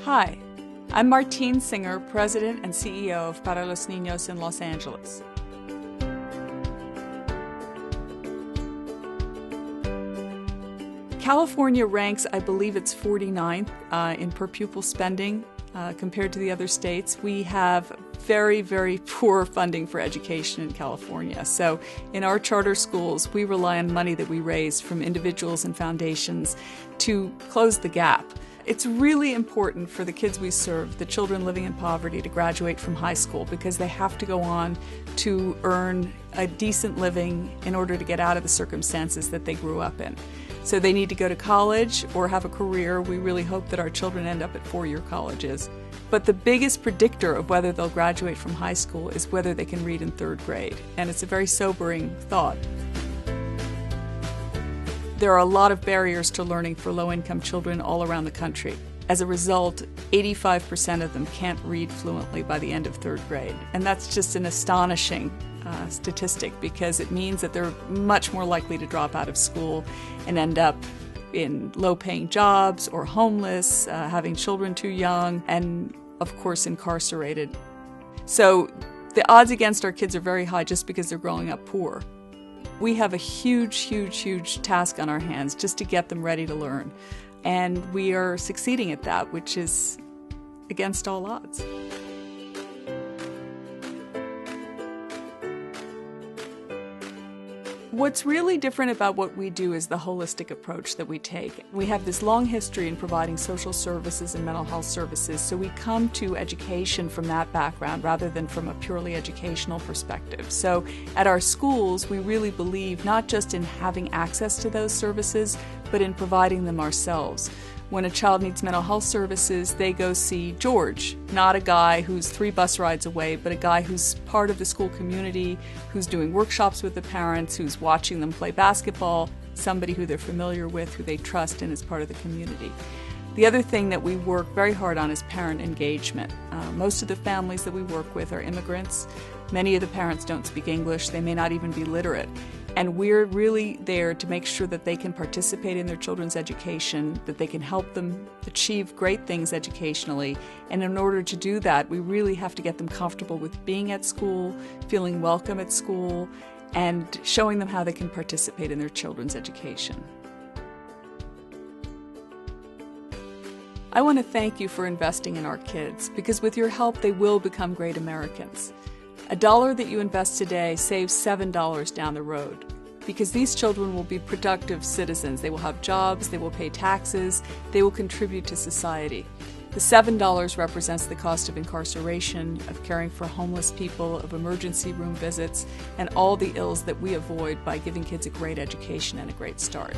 Hi, I'm Martine Singer, President and CEO of Para los Ninos in Los Angeles. California ranks, I believe it's 49th in per pupil spending compared to the other states. We have very, very poor funding for education in California. So in our charter schools, we rely on money that we raise from individuals and foundations to close the gap. It's really important for the kids we serve, the children living in poverty, to graduate from high school because they have to go on to earn a decent living in order to get out of the circumstances that they grew up in. So they need to go to college or have a career. We really hope that our children end up at four-year colleges. But the biggest predictor of whether they'll graduate from high school is whether they can read in third grade. And it's a very sobering thought. There are a lot of barriers to learning for low-income children all around the country. As a result, 85% of them can't read fluently by the end of third grade. And that's just an astonishing statistic because it means that they're much more likely to drop out of school and end up in low-paying jobs or homeless, having children too young, and of course incarcerated. So the odds against our kids are very high just because they're growing up poor. We have a huge task on our hands just to get them ready to learn. And we are succeeding at that, which is against all odds. What's really different about what we do is the holistic approach that we take. We have this long history in providing social services and mental health services, so we come to education from that background rather than from a purely educational perspective. So at our schools, we really believe not just in having access to those services, but in providing them ourselves. When a child needs mental health services, they go see George, not a guy who's 3 bus rides away, but a guy who's part of the school community, who's doing workshops with the parents, who's watching them play basketball, somebody who they're familiar with, who they trust and is part of the community. The other thing that we work very hard on is parent engagement. Most of the families that we work with are immigrants. Many of the parents don't speak English. They may not even be literate. And we're really there to make sure that they can participate in their children's education, that they can help them achieve great things educationally. And in order to do that, we really have to get them comfortable with being at school, feeling welcome at school, and showing them how they can participate in their children's education. I want to thank you for investing in our kids, because with your help, they will become great Americans. $1 that you invest today saves $7 down the road, because these children will be productive citizens. They will have jobs, they will pay taxes, they will contribute to society. The $7 represents the cost of incarceration, of caring for homeless people, of emergency room visits, and all the ills that we avoid by giving kids a great education and a great start.